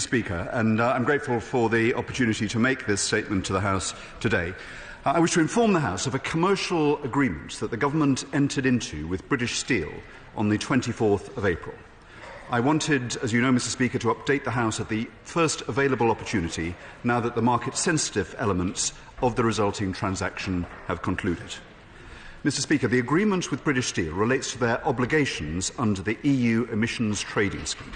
Speaker, and I'm grateful for the opportunity to make this statement to the House today. I wish to inform the House of a commercial agreement that the Government entered into with British Steel on the 24th of April. I wanted, as you know, Mr. Speaker, to update the House at the first available opportunity now that the market-sensitive elements of the resulting transaction have concluded. Mr. Speaker, the agreement with British Steel relates to their obligations under the EU Emissions Trading Scheme.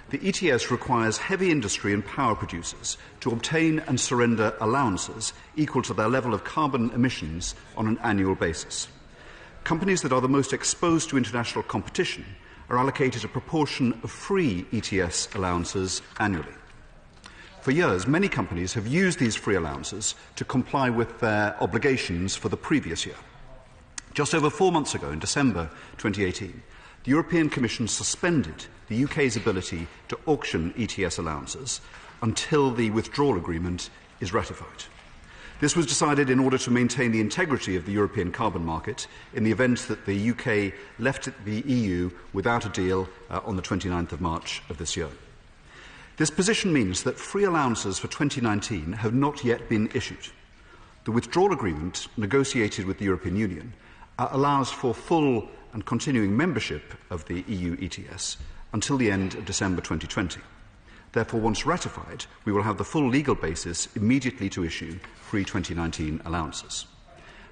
The ETS requires heavy industry and power producers to obtain and surrender allowances equal to their level of carbon emissions on an annual basis. Companies that are the most exposed to international competition are allocated a proportion of free ETS allowances annually. For years, many companies have used these free allowances to comply with their obligations for the previous year. Just over 4 months ago, in December 2018, the European Commission suspended the UK's ability to auction ETS allowances until the withdrawal agreement is ratified. This was decided in order to maintain the integrity of the European carbon market in the event that the UK left the EU without a deal on the 29th of March of this year. This position means that free allowances for 2019 have not yet been issued. The withdrawal agreement negotiated with the European Union allows for full and continuing membership of the EU ETS until the end of December 2020. Therefore, once ratified, we will have the full legal basis immediately to issue free 2019 allowances.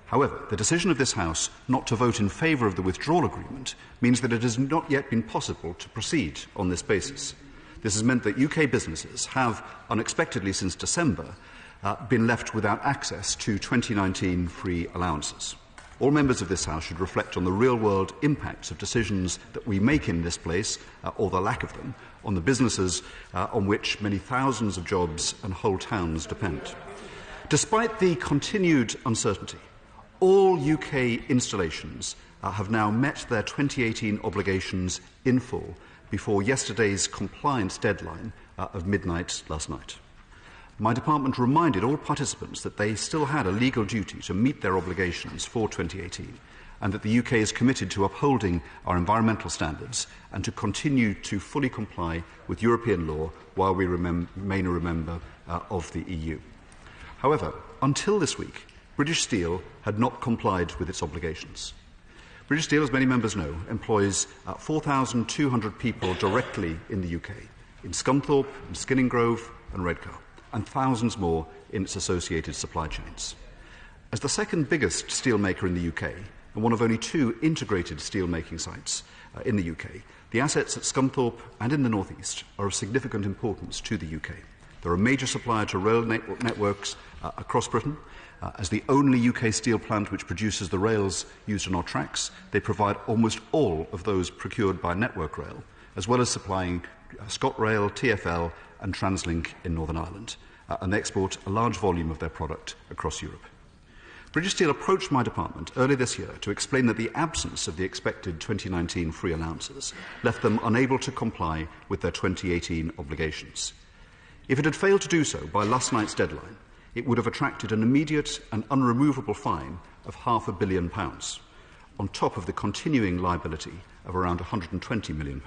However, the decision of this House not to vote in favour of the withdrawal agreement means that it has not yet been possible to proceed on this basis. This has meant that UK businesses have, unexpectedly since December, been left without access to 2019 free allowances. All members of this House should reflect on the real-world impacts of decisions that we make in this place, or the lack of them, on the businesses on which many thousands of jobs and whole towns depend. Despite the continued uncertainty, all UK installations have now met their 2018 obligations in full before yesterday's compliance deadline of midnight last night. My department reminded all participants that they still had a legal duty to meet their obligations for 2018 and that the UK is committed to upholding our environmental standards and to continue to fully comply with European law while we remain a member of the EU. However, until this week, British Steel had not complied with its obligations. British Steel, as many members know, employs 4,200 people directly in the UK, in Scunthorpe, in Skinninggrove and Redcar, and thousands more in its associated supply chains. As the second biggest steelmaker in the UK, and one of only 2 integrated steelmaking sites in the UK, the assets at Scunthorpe and in the North East are of significant importance to the UK. They're a major supplier to rail networks across Britain. As the only UK steel plant which produces the rails used on our tracks, they provide almost all of those procured by Network Rail, as well as supplying ScotRail, TfL and TransLink in Northern Ireland, and they export a large volume of their product across Europe. British Steel approached my department early this year to explain that the absence of the expected 2019 free allowances left them unable to comply with their 2018 obligations. If it had failed to do so by last night's deadline, it would have attracted an immediate and unremovable fine of £500 million, on top of the continuing liability of around £120 million,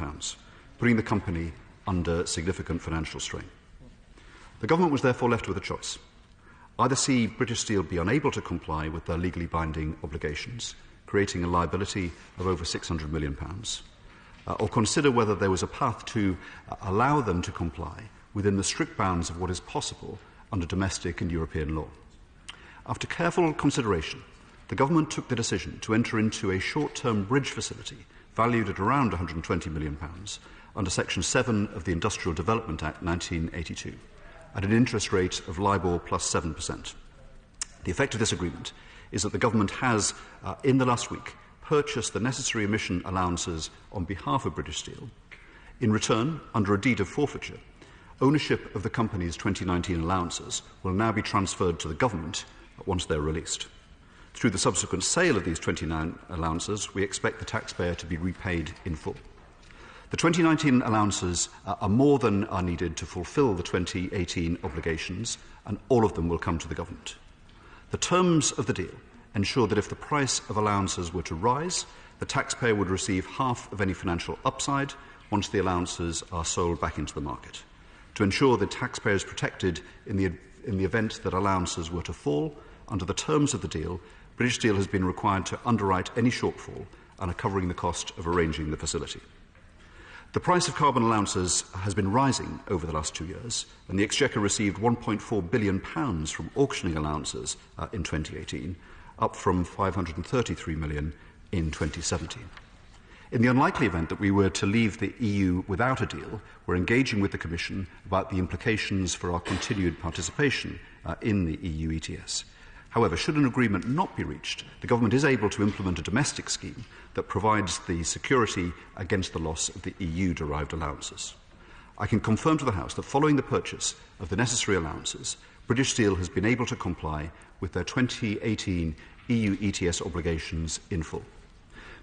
putting the company under significant financial strain. The Government was therefore left with a choice. Either see British Steel be unable to comply with their legally binding obligations, creating a liability of over £600 million, or consider whether there was a path to allow them to comply within the strict bounds of what is possible under domestic and European law. After careful consideration, the Government took the decision to enter into a short-term bridge facility valued at around £120 million under Section 7 of the Industrial Development Act 1982, at an interest rate of LIBOR plus 7%. The effect of this agreement is that the Government has, in the last week, purchased the necessary emission allowances on behalf of British Steel. In return, under a deed of forfeiture, ownership of the company's 2019 allowances will now be transferred to the Government once they're released. Through the subsequent sale of these 29 allowances, we expect the taxpayer to be repaid in full. The 2019 allowances are more than are needed to fulfil the 2018 obligations, and all of them will come to the Government. The terms of the deal ensure that if the price of allowances were to rise, the taxpayer would receive half of any financial upside once the allowances are sold back into the market. to ensure that taxpayers protected in the event that allowances were to fall. Under the terms of the deal, British Steel has been required to underwrite any shortfall and are covering the cost of arranging the facility. The price of carbon allowances has been rising over the last 2 years, and the Exchequer received £1.4 billion from auctioning allowances in 2018, up from £533 million in 2017. In the unlikely event that we were to leave the EU without a deal, we're engaging with the Commission about the implications for our continued participation in the EU ETS. However, should an agreement not be reached, the Government is able to implement a domestic scheme that provides the security against the loss of the EU-derived allowances. I can confirm to the House that following the purchase of the necessary allowances, British Steel has been able to comply with their 2018 EU ETS obligations in full.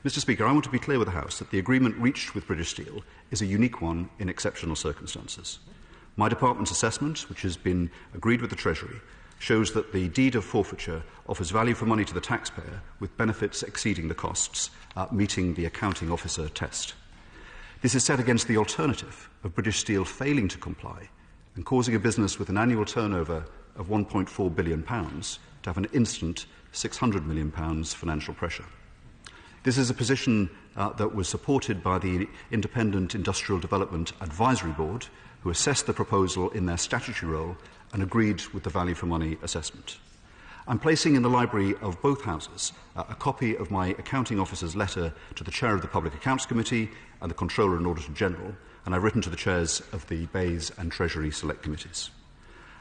Mr. Speaker, I want to be clear with the House that the agreement reached with British Steel is a unique one in exceptional circumstances. My department's assessment, which has been agreed with the Treasury, shows that the deed of forfeiture offers value for money to the taxpayer, with benefits exceeding the costs, meeting the accounting officer test. This is set against the alternative of British Steel failing to comply and causing a business with an annual turnover of £1.4 billion to have an instant £600 million financial pressure. This is a position that was supported by the Independent Industrial Development Advisory Board, who assessed the proposal in their statutory role and agreed with the value for money assessment. I'm placing in the library of both Houses a copy of my accounting officer's letter to the Chair of the Public Accounts Committee and the Controller and Auditor General, and I've written to the Chairs of the BEIS and Treasury Select Committees.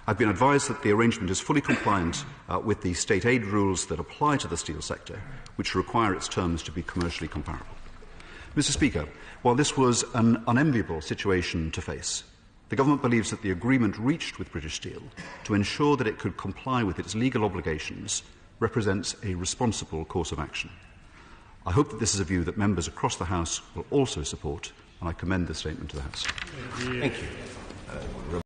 I've been advised that the arrangement is fully compliant with the state aid rules that apply to the steel sector, which require its terms to be commercially comparable. Mr. Speaker, while this was an unenviable situation to face, the Government believes that the agreement reached with British Steel to ensure that it could comply with its legal obligations represents a responsible course of action. I hope that this is a view that members across the House will also support, and I commend this statement to the House. Thank you.